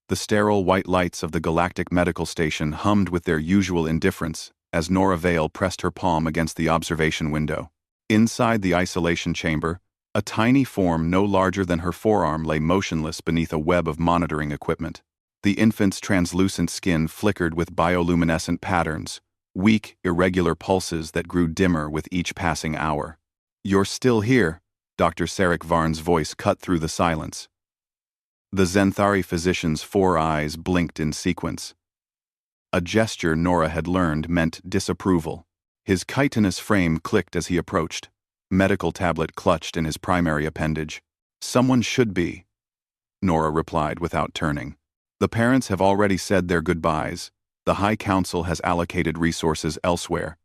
The sterile white lights of the galactic medical station hummed with their usual indifference as Nora Vale pressed her palm against the observation window. Inside the isolation chamber, a tiny form no larger than her forearm lay motionless beneath a web of monitoring equipment. The infant's translucent skin flickered with bioluminescent patterns, weak, irregular pulses that grew dimmer with each passing hour. "You're still here," Dr. Sarek Varn's voice cut through the silence. The Zenthari physician's 4 eyes blinked in sequence. A gesture Nora had learned meant disapproval. His chitinous frame clicked as he approached, medical tablet clutched in his primary appendage. "Someone should be," Nora replied without turning. "The parents have already said their goodbyes. The High Council has allocated resources elsewhere."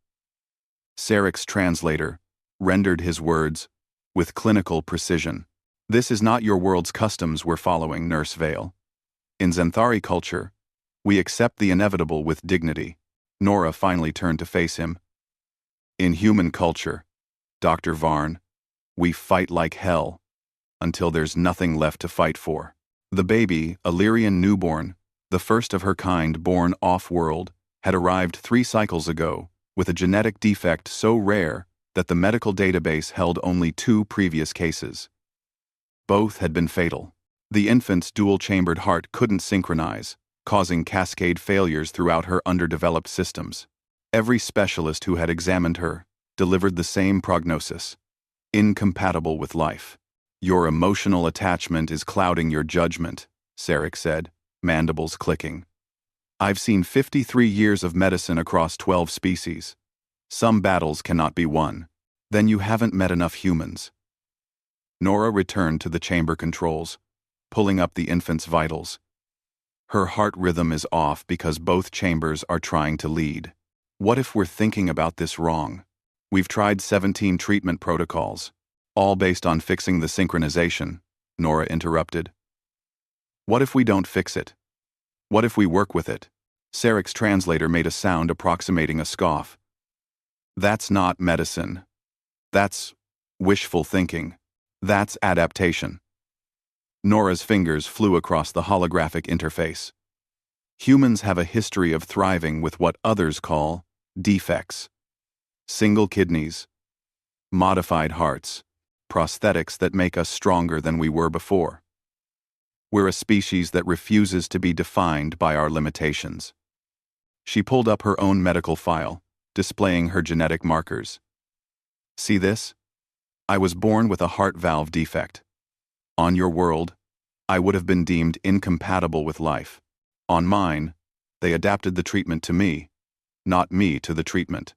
Sarek's translator rendered his words with clinical precision. "This is not your world's customs we're following, Nurse Vale. In Zenthari culture, we accept the inevitable with dignity." Nora finally turned to face him. "In human culture, Dr. Varn, we fight like hell until there's nothing left to fight for." The baby, a Lyrian newborn, the first of her kind born off-world, had arrived 3 cycles ago, with a genetic defect so rare that the medical database held only 2 previous cases. Both had been fatal. The infant's dual-chambered heart couldn't synchronize, causing cascade failures throughout her underdeveloped systems. Every specialist who had examined her delivered the same prognosis: incompatible with life. "Your emotional attachment is clouding your judgment," Sarek said, mandibles clicking. "I've seen 53 years of medicine across 12 species. Some battles cannot be won. Then you haven't met enough humans." Nora returned to the chamber controls, pulling up the infant's vitals. Her heart rhythm is off because both chambers are trying to lead. "What if we're thinking about this wrong? We've tried 17 treatment protocols, all based on fixing the synchronization," Nora interrupted. "What if we don't fix it? What if we work with it?" Sarek's translator made a sound approximating a scoff. "That's not medicine. That's wishful thinking. That's adaptation." Nora's fingers flew across the holographic interface. "Humans have a history of thriving with what others call defects. Single kidneys, modified hearts, prosthetics that make us stronger than we were before. We're a species that refuses to be defined by our limitations." She pulled up her own medical file, displaying her genetic markers. "See this? I was born with a heart valve defect. On your world, I would have been deemed incompatible with life. On mine, they adapted the treatment to me, not me to the treatment.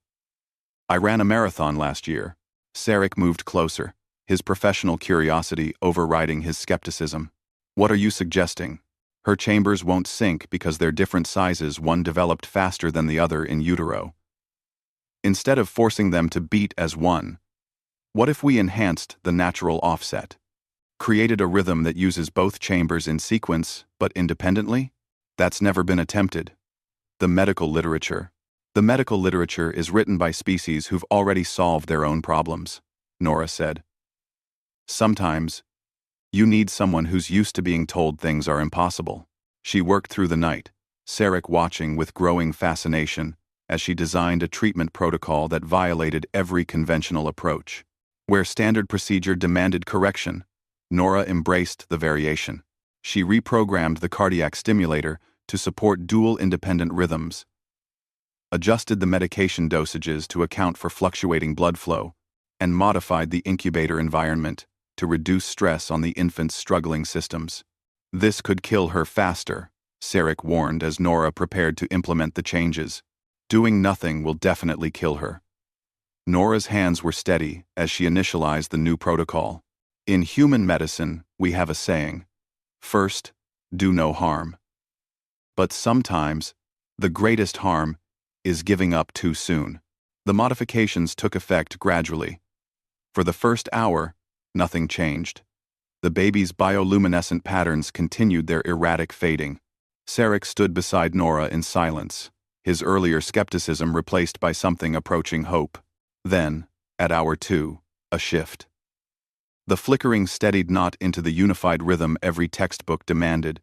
I ran a marathon last year." Sarek moved closer, his professional curiosity overriding his skepticism. "What are you suggesting? Her chambers won't sync because they're different sizes, one developed faster than the other in utero. Instead of forcing them to beat as one, what if we enhanced the natural offset? Created a rhythm that uses both chambers in sequence, but independently? That's never been attempted. The medical literature is written by species who've already solved their own problems," Nora said. "Sometimes, you need someone who's used to being told things are impossible." She worked through the night, Sarek watching with growing fascination as she designed a treatment protocol that violated every conventional approach. Where standard procedure demanded correction, Nora embraced the variation. She reprogrammed the cardiac stimulator to support dual independent rhythms, adjusted the medication dosages to account for fluctuating blood flow, and modified the incubator environment to reduce stress on the infant's struggling systems. "This could kill her faster," Sarek warned as Nora prepared to implement the changes. "Doing nothing will definitely kill her." Nora's hands were steady as she initialized the new protocol. "In human medicine, we have a saying: first, do no harm. But sometimes, the greatest harm is giving up too soon." The modifications took effect gradually. For the first hour, nothing changed. The baby's bioluminescent patterns continued their erratic fading. Sarek stood beside Nora in silence, his earlier skepticism replaced by something approaching hope. Then, at hour 2, a shift. The flickering steadied not into the unified rhythm every textbook demanded.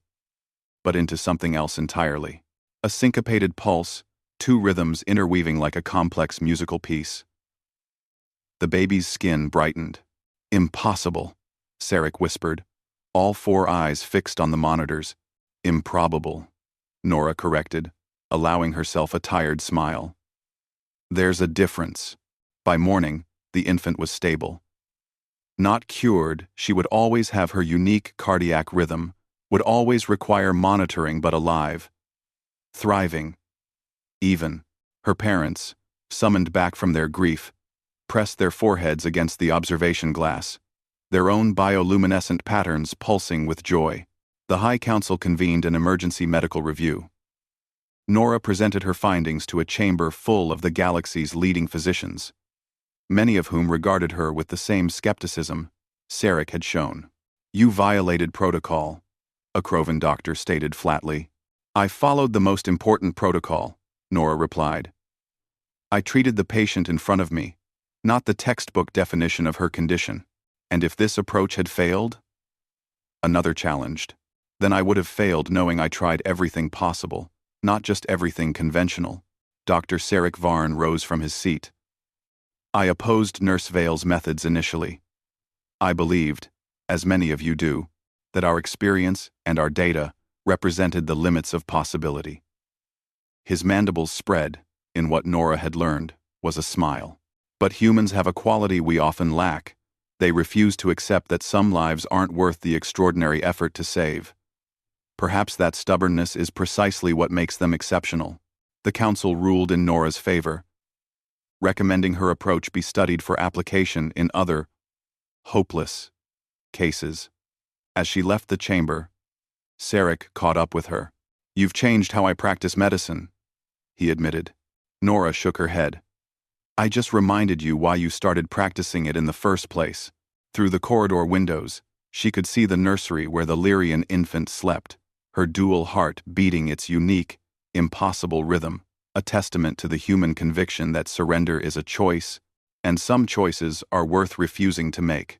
but into something else entirely. A syncopated pulse, two rhythms interweaving like a complex musical piece. The baby's skin brightened. Impossible, Sarek whispered, all four eyes fixed on the monitors. Improbable, Nora corrected, allowing herself a tired smile. There's a difference. By morning, the infant was stable. Not cured, she would always have her unique cardiac rhythm, would always require monitoring but alive. Thriving. Even, her parents, summoned back from their grief, pressed their foreheads against the observation glass, their own bioluminescent patterns pulsing with joy. The High Council convened an emergency medical review. Nora presented her findings to a chamber full of the galaxy's leading physicians, many of whom regarded her with the same skepticism Sarek had shown. You violated protocol, a Krovan doctor stated flatly. I followed the most important protocol, Nora replied. I treated the patient in front of me, not the textbook definition of her condition. And if this approach had failed? Another challenged. Then I would have failed knowing I tried everything possible, not just everything conventional. Dr. Sarek Varn rose from his seat. I opposed Nurse Vale's methods initially. I believed, as many of you do, that our experience and our data represented the limits of possibility. His mandibles spread, in what Nora had learned, was a smile. But humans have a quality we often lack. They refuse to accept that some lives aren't worth the extraordinary effort to save. Perhaps that stubbornness is precisely what makes them exceptional. The Council ruled in Nora's favor, recommending her approach be studied for application in other, hopeless, cases. As she left the chamber, Sarek caught up with her. You've changed how I practice medicine, he admitted. Nora shook her head. I just reminded you why you started practicing it in the first place. Through the corridor windows, she could see the nursery where the Lyrian infant slept, her dual heart beating its unique, impossible rhythm, a testament to the human conviction that surrender is a choice, and some choices are worth refusing to make.